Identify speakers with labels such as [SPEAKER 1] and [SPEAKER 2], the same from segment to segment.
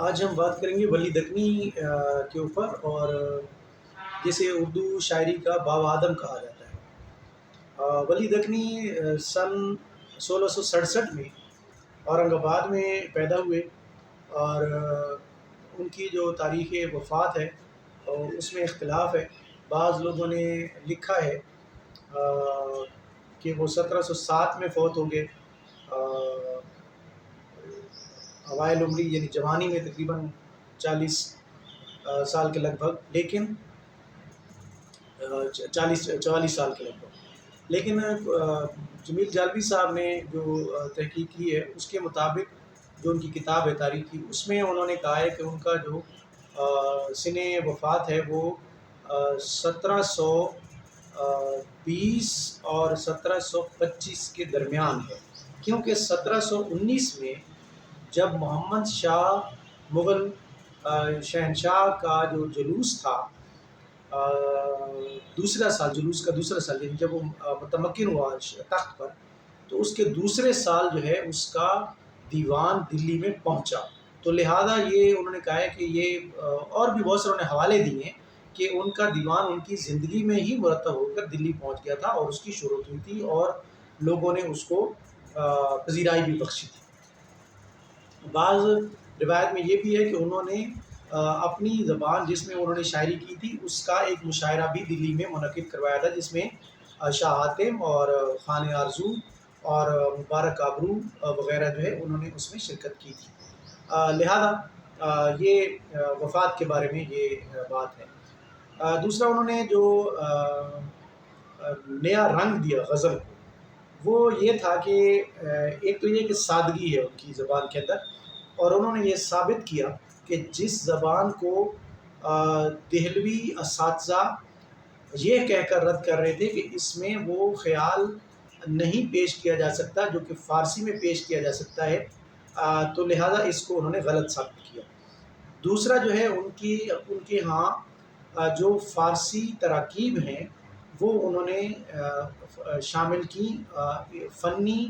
[SPEAKER 1] آج ہم بات کریں گے ولی دکنی کے اوپر، اور جسے اردو شاعری کا باب آدم کہا جاتا ہے۔ ولی دکنی سن 1667 میں اورنگ آباد میں پیدا ہوئے، اور ان کی جو تاریخ وفات ہے اس میں اختلاف ہے۔ بعض لوگوں نے لکھا ہے کہ وہ 1707 میں فوت ہو گئے، اوائل عمری یعنی جوانی میں، تقریباً 40 سال کے لگ بھگ، لیکن 44 سال کے لگ بھگ۔ لیکن جمیل جالبی صاحب نے جو تحقیق کی ہے اس کے مطابق، جو ان کی کتاب ہے تاریخ کی، اس میں انہوں نے کہا ہے کہ ان کا جو سن وفات ہے وہ 1720 اور 1725 کے درمیان ہے، کیونکہ 1719 میں جب محمد شاہ مغل شہنشاہ کا جو جلوس تھا، جلوس کا دوسرا سال، یعنی جب وہ متمکن ہوا تخت پر، تو اس کے دوسرے سال جو ہے اس کا دیوان دلی میں پہنچا، تو لہذا یہ انہوں نے کہا ہے کہ یہ اور بھی بہت سارے حوالے دیے ہیں کہ ان کا دیوان ان کی زندگی میں ہی مرتب ہو کر دلی پہنچ گیا تھا، اور اس کی شروع ہوئی تھی، اور لوگوں نے اس کو پذیرائی بھی بخشی تھی۔ بعض روایت میں یہ بھی ہے کہ انہوں نے اپنی زبان جس میں انہوں نے شاعری کی تھی اس کا ایک مشاعرہ بھی دلی میں منعقد کروایا تھا، جس میں شاہ حاتم اور خان آرزو اور مبارک آبرو وغیرہ جو ہے انہوں نے اس میں شرکت کی تھی۔ لہذا یہ وفات کے بارے میں یہ بات ہے۔ دوسرا، انہوں نے جو نیا رنگ دیا غزل کو، وہ یہ تھا کہ ایک تو یہ کہ سادگی ہے ان کی زبان کے اندر، اور انہوں نے یہ ثابت کیا کہ جس زبان کو دہلوی اساتذہ یہ کہہ کر رد کر رہے تھے کہ اس میں وہ خیال نہیں پیش کیا جا سکتا جو کہ فارسی میں پیش کیا جا سکتا ہے، تو لہذا اس کو انہوں نے غلط ثابت کیا۔ دوسرا جو ہے ان کے ہاں جو فارسی تراکیب ہیں وہ انہوں نے شامل کی فنی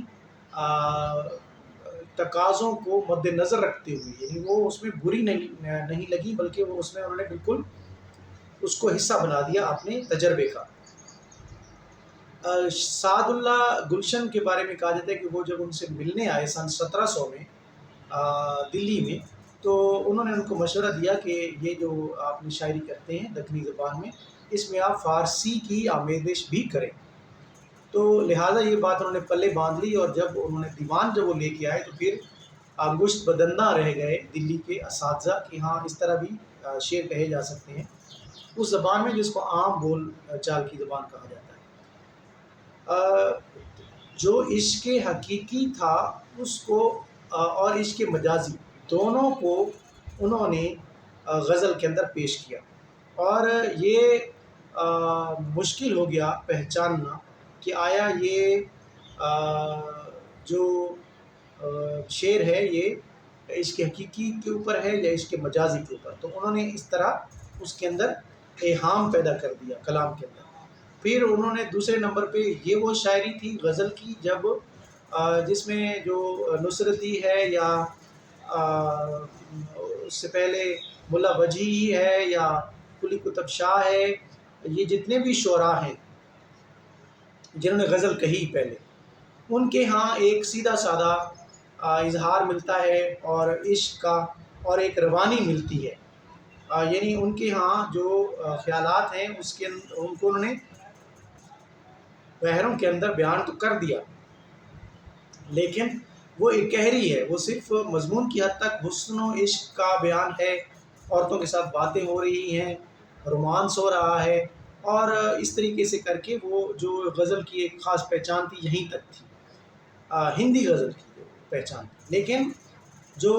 [SPEAKER 1] تقاضوں کو مد نظر رکھتے ہوئے، یعنی وہ اس میں بری نہیں لگی، بلکہ وہ اس میں انہوں نے بالکل اس کو حصہ بنا دیا اپنے تجربے کا۔ سعد اللہ گلشن کے بارے میں کہا جاتا ہے کہ وہ جب ان سے ملنے آئے سن 1700 میں دلی میں، تو انہوں نے ان کو مشورہ دیا کہ یہ جو آپ نے شاعری کرتے ہیں دکنی زبان میں، اس میں آپ فارسی کی آمیزش بھی کریں، تو لہٰذا یہ بات انہوں نے پلے باندھ لی، اور جب انہوں نے دیوان وہ لے کے آئے تو پھر انگشت بدندہ رہ گئے دلی کے اساتذہ کہ ہاں اس طرح بھی شعر کہے جا سکتے ہیں اس زبان میں جس کو عام بول چال کی زبان کہا جاتا ہے۔ جو عشق حقیقی تھا اس کو اور عشق مجازی دونوں کو انہوں نے غزل کے اندر پیش کیا، اور یہ مشکل ہو گیا پہچاننا کہ آیا یہ جو شعر ہے یہ عشق حقیقی کے اوپر ہے یا عشق مجازی کے اوپر، تو انہوں نے اس طرح اس کے اندر ایہام پیدا کر دیا کلام کے اندر۔ پھر انہوں نے دوسرے نمبر پہ یہ وہ شاعری تھی غزل کی جب جس میں جو نصرتی ہے یا اس سے پہلے ملا وجیحی ہے یا قلی قطب شاہ ہے، یہ جتنے بھی شعراء ہیں جنہوں نے غزل کہی پہلے، ان کے ہاں ایک سیدھا سادہ اظہار ملتا ہے اور عشق کا، اور ایک روانی ملتی ہے، یعنی ان کے ہاں جو خیالات ہیں ان کو انہوں نے بحروں کے اندر بیان تو کر دیا، لیکن وہ ایک گہری ہے، وہ صرف مضمون کی حد تک حسن و عشق کا بیان ہے، عورتوں کے ساتھ باتیں ہو رہی ہیں، رومانس ہو رہا ہے، اور اس طریقے سے کر کے وہ جو غزل کی ایک خاص پہچان تھی یہیں تک تھی، ہندی غزل کی جو پہچان تھی۔ لیکن جو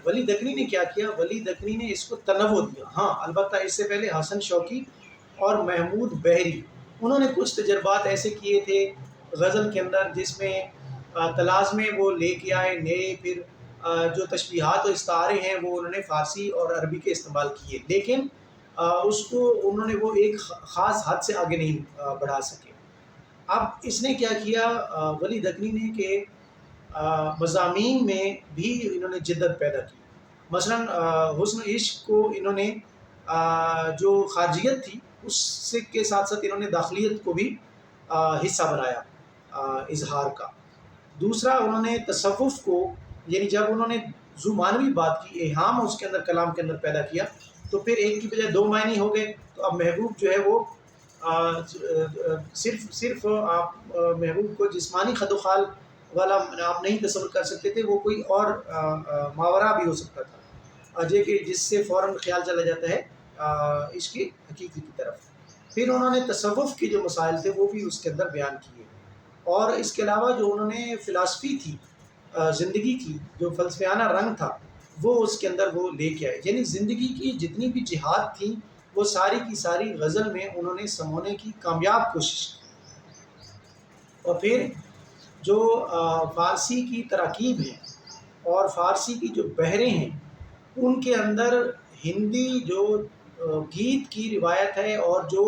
[SPEAKER 1] ولی دکنی نے کیا کیا، ولی دکنی نے اس کو تنوع دیا۔ ہاں البتہ اس سے پہلے حسن شوقی اور محمود بحری انہوں نے کچھ تجربات ایسے کیے تھے غزل کے اندر، جس میں طلاسمیں وہ لے کے آئے نئے، پھر جو تشبیہات و استعارے ہیں وہ انہوں نے فارسی اور عربی کے استعمال کیے، لیکن اس کو انہوں نے وہ ایک خاص حد سے آگے نہیں بڑھا سکے۔ اب اس نے کیا کیا ولی دکنی نے کہ مضامین میں بھی انہوں نے جدت پیدا کی، مثلاً حسن عشق کو انہوں نے جو خارجیت تھی اس سے کے ساتھ ساتھ انہوں نے داخلیت کو بھی حصہ بنایا اظہار کا۔ دوسرا انہوں نے تصوف کو، یعنی جب انہوں نے ذو معنوی بات کی، ایہام اس کے اندر کلام کے اندر پیدا کیا، تو پھر ایک کی بجائے دو معنی ہو گئے۔ تو اب محبوب جو ہے وہ صرف آپ محبوب کو جسمانی خد و خال والا آپ نہیں تصور کر سکتے تھے، وہ کوئی اور ماورا بھی ہو سکتا تھا کہ جس سے فوراً خیال چلا جاتا ہے عشق کی حقیقی کی طرف۔ پھر انہوں نے تصوف کے جو مسائل تھے وہ بھی اس کے اندر بیان کیے، اور اس کے علاوہ جو انہوں نے فلاسفی تھی زندگی کی، جو فلسفیانہ رنگ تھا وہ اس کے اندر وہ لے کے آئے، یعنی زندگی کی جتنی بھی جہات تھیں وہ ساری کی ساری غزل میں انہوں نے سمونے کی کامیاب کوشش کی۔ اور پھر جو فارسی کی تراکیب ہیں اور فارسی کی جو بحریں ہیں ان کے اندر ہندی جو گیت کی روایت ہے اور جو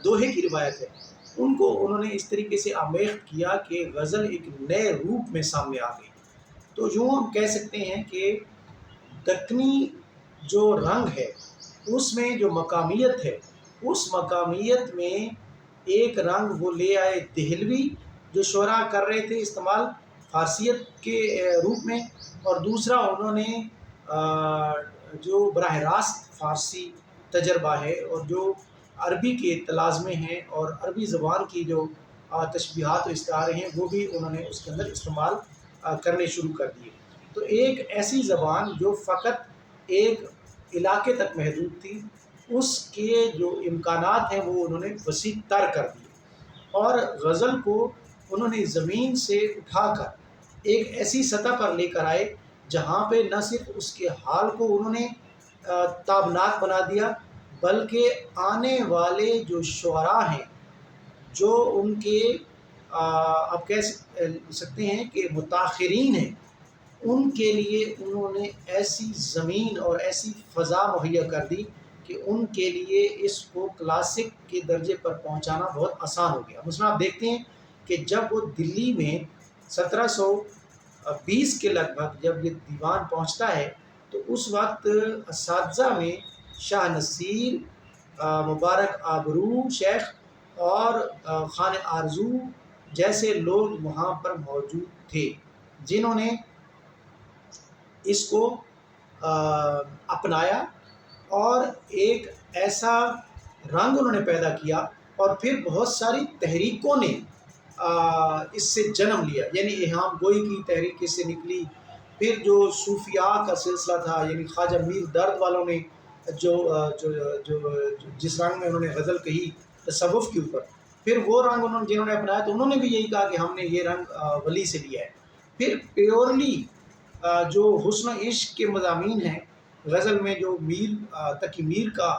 [SPEAKER 1] دوہے کی روایت ہے ان کو انہوں نے اس طریقے سے آمیخت کیا کہ غزل ایک نئے روپ میں سامنے آ گئی۔ تو یوں ہم کہہ سکتے ہیں کہ دکنی جو رنگ ہے اس میں جو مقامیت ہے، اس مقامیت میں ایک رنگ وہ لے آئے دہلوی جو شعراء کر رہے تھے استعمال فارسیت کے روپ میں، اور دوسرا انہوں نے جو براہ راست فارسی تجربہ ہے اور جو عربی کے تلازمے ہیں اور عربی زبان کی جو تشبیہات و استعارے ہیں وہ بھی انہوں نے اس کے اندر استعمال کرنے شروع کر دیے۔ تو ایک ایسی زبان جو فقط ایک علاقے تک محدود تھی، اس کے جو امکانات ہیں وہ انہوں نے وسیع تر کر دیے، اور غزل کو انہوں نے زمین سے اٹھا کر ایک ایسی سطح پر لے کر آئے جہاں پہ نہ صرف اس کے حال کو انہوں نے تابناک بنا دیا، بلکہ آنے والے جو شعراء ہیں، جو ان کے آپ کہہ سکتے ہیں کہ متاخرین ہیں، ان کے لیے انہوں نے ایسی زمین اور ایسی فضا مہیا کر دی کہ ان کے لیے اس کو کلاسک کے درجے پر پہنچانا بہت آسان ہو گیا۔ مثلا آپ دیکھتے ہیں کہ جب وہ دلی میں 1720 کے لگ بھگ جب یہ دیوان پہنچتا ہے تو اس وقت اساتذہ میں شاہ نصیر، مبارک آبرو شیخ اور خان آرزو جیسے لوگ وہاں پر موجود تھے جنہوں نے اس کو اپنایا اور ایک ایسا رنگ انہوں نے پیدا کیا، اور پھر بہت ساری تحریکوں نے اس سے جنم لیا، یعنی ایہام گوئی کی تحریک اس سے نکلی۔ پھر جو صوفیاء کا سلسلہ تھا، یعنی خواجہ میر درد والوں نے جو جس رنگ میں انہوں نے غزل کہی تصوف کے اوپر، پھر وہ رنگ جنہوں نے اپنایا تو انہوں نے بھی یہی کہا کہ ہم نے یہ رنگ ولی سے لیا ہے۔ پھر پیورلی جو حسن و عشق کے مضامین ہیں غزل میں، جو تقی میر کا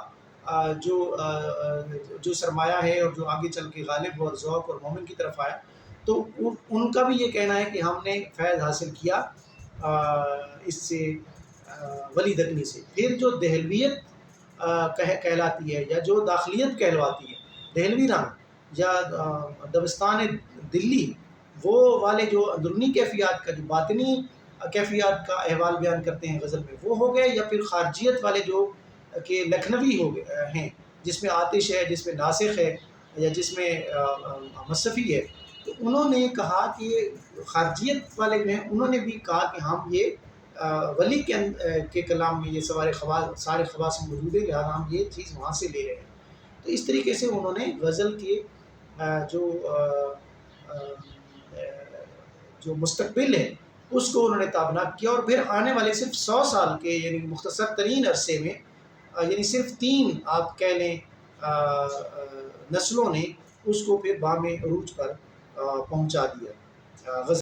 [SPEAKER 1] جو سرمایہ ہے اور جو آگے چل کے غالب اور ذوق اور مومن کی طرف آیا، تو ان کا بھی یہ کہنا ہے کہ ہم نے فیض حاصل کیا اس سے ولی دکنی سے۔ پھر جو دہلویت کہلاتی ہے یا جو داخلیت کہلواتی ہے، دہلوی رنگ یا دبستان دلی، وہ والے جو اندرونی کیفیات کا، جو باطنی کیفیات کا احوال بیان کرتے ہیں غزل میں، وہ ہو گئے، یا پھر خارجیت والے جو کہ لکھنوی ہو گئے ہیں، جس میں آتش ہے، جس میں ناسخ ہے، یا جس میں مصفی ہے۔ تو انہوں نے کہا کہ خارجیت والے میں انہوں نے بھی کہا کہ ہم یہ ولی کے کلام میں یہ سارے خواص موجود ہیں، لہٰذا ہم یہ چیز وہاں سے لے رہے ہیں۔ تو اس طریقے سے انہوں نے غزل کے جو مستقبل ہے اس کو انہوں نے تابناک کیا، اور پھر آنے والے صرف 100 سال کے یعنی مختصر ترین عرصے میں، یعنی صرف 3 آپ کہہ لیں نسلوں نے اس کو پھر بام عروج پر پہنچا دیا غزل